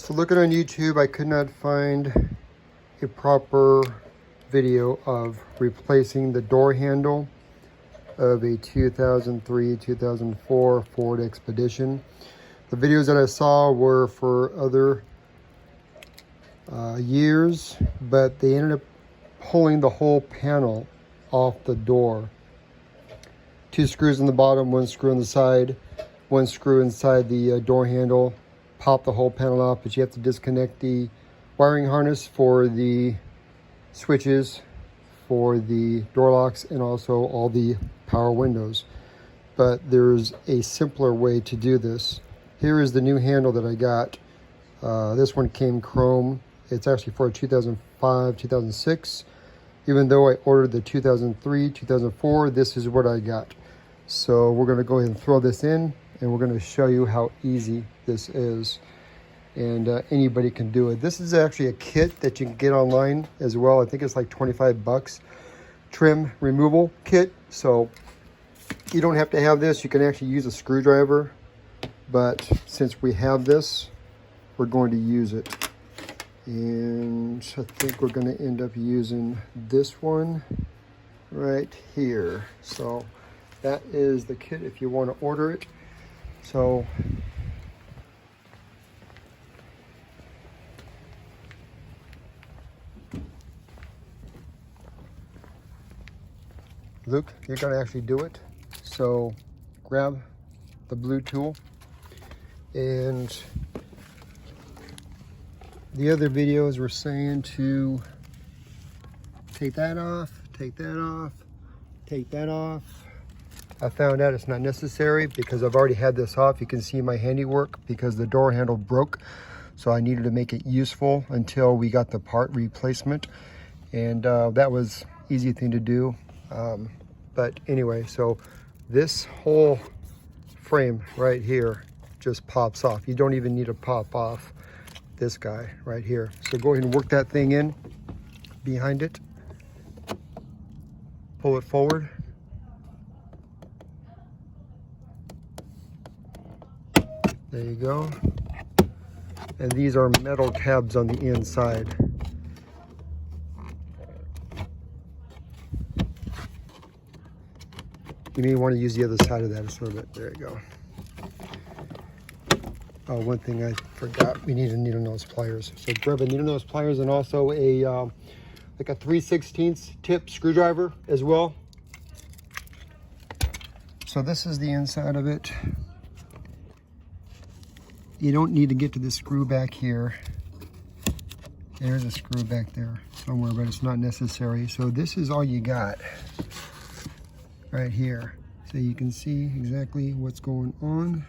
So looking on YouTube, I could not find a proper video of replacing the door handle of a 2003-2004 Ford Expedition. The videos that I saw were for other years, but they ended up pulling the whole panel off the door. 2 screws in the bottom, 1 screw on the side, 1 screw inside the door handle. Pop the whole panel off, but you have to disconnect the wiring harness for the switches, for the door locks, and also all the power windows. But there's a simpler way to do this. Here is the new handle that I got. This one came chrome. It's actually for a 2005, 2006. Even though I ordered the 2003, 2004, this is what I got. So we're going to go ahead and throw this in, and we're going to show you how easy this is. And anybody can do it. This is actually a kit that you can get online as well. I think it's like 25 bucks. Trim removal kit. So you don't have to have this. You can actually use a screwdriver. But since we have this, we're going to use it. And I think we're going to end up using this one right here. So that is the kit if you want to order it. So Luke, you're going to actually do it. So grab the blue tool, and the other videos were saying to take that off, take that off, take that off. I found out it's not necessary because I've already had this off. You can see my handiwork because the door handle broke. So I needed to make it useful until we got the part replacement. And that was easy thing to do. But anyway, so this whole frame right here just pops off. You don't even need to pop off this guy right here. So go ahead and work that thing in behind it. Pull it forward. There you go. And these are metal tabs on the inside. You may want to use the other side of that a little bit. There you go. Oh, one thing I forgot. We need a needle nose pliers. So grab a needle nose pliers and also a like a 3/16 tip screwdriver as well. So this is the inside of it. You don't need to get to the screw back here. There's a screw back there somewhere, but it's not necessary. So this is all you got right here. So you can see exactly what's going on.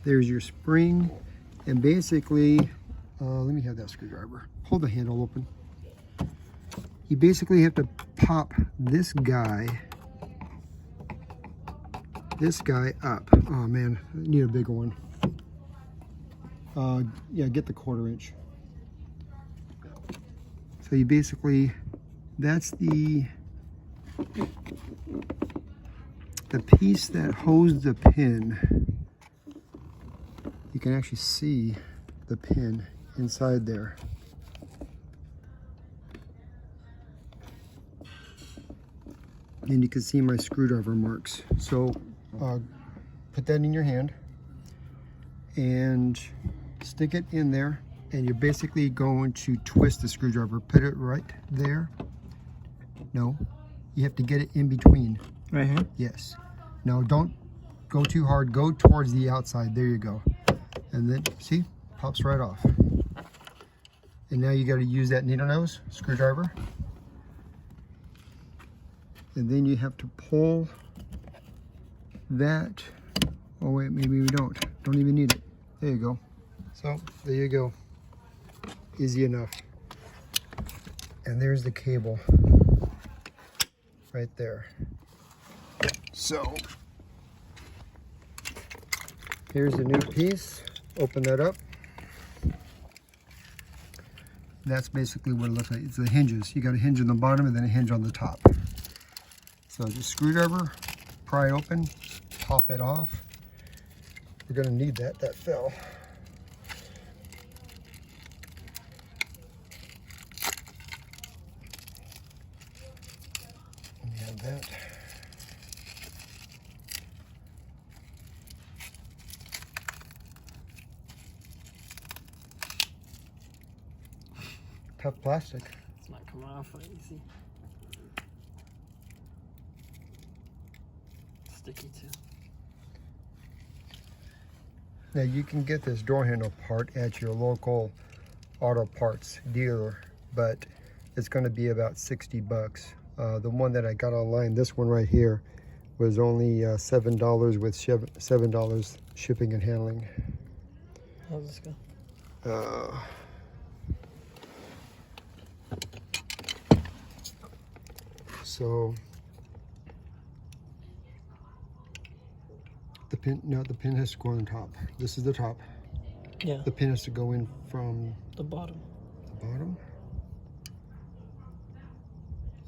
There's your spring, and basically, let me have that screwdriver. Hold the handle open. You basically have to pop this guy up. Oh man, I need a bigger one. Yeah, get the 1/4 inch. So you basically, that's the piece that holds the pin. You can actually see the pin inside there. And you can see my screwdriver marks. So put that in your hand and stick it in there, and you're basically going to twist the screwdriver. Put it right there. No, you have to get it in between. Right here? Yes. No, don't go too hard. Go towards the outside. There you go. And then, see, pops right off. And now you got to use that needle nose screwdriver. And then you have to pull that. Oh wait, maybe we don't. Don't even need it. There you go. So, there you go. Easy enough. And there's the cable. Right there. So, here's the new piece. Open that up. That's basically what it looks like. It's the hinges. You got a hinge on the bottom and then a hinge on the top. So just screwdriver, pry it open, pop it off. We're gonna need that. That fell. We have that. Tough plastic. It's not coming off that easy. Sticky too. Now you can get this door handle part at your local auto parts dealer, but it's going to be about 60 bucks. The one that I got online, this one right here, was only $7 with $7 shipping and handling. How's this go? So the pin, no, the pin has to go on the top. This is the top. Yeah. The pin has to go in from The bottom. the bottom.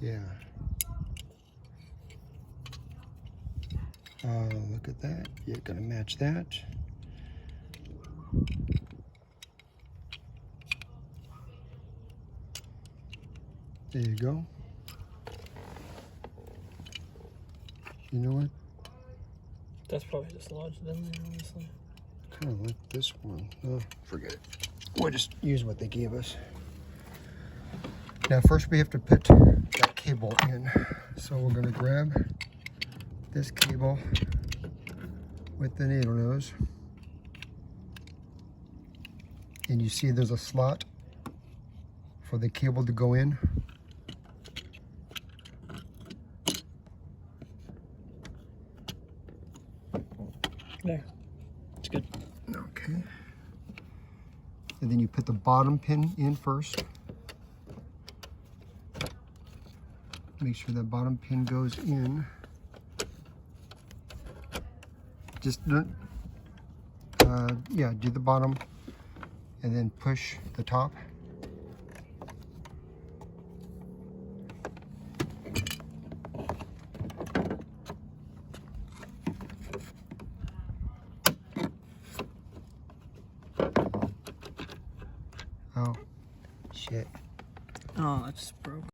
Yeah. Look at that. You're gonna match that. There you go. You know what? That's probably just lodged in there, honestly. Kind of like this one. Oh, forget it. We'll just use what they gave us. Now first we have to put that cable in. So we're gonna grab this cable with the needle nose. And you see there's a slot for the cable to go in. There. It's good. Okay. And then you put the bottom pin in first. Make sure that bottom pin goes in. Just don't, yeah, do the bottom and then push the top. Oh, shit. Oh, I just broke.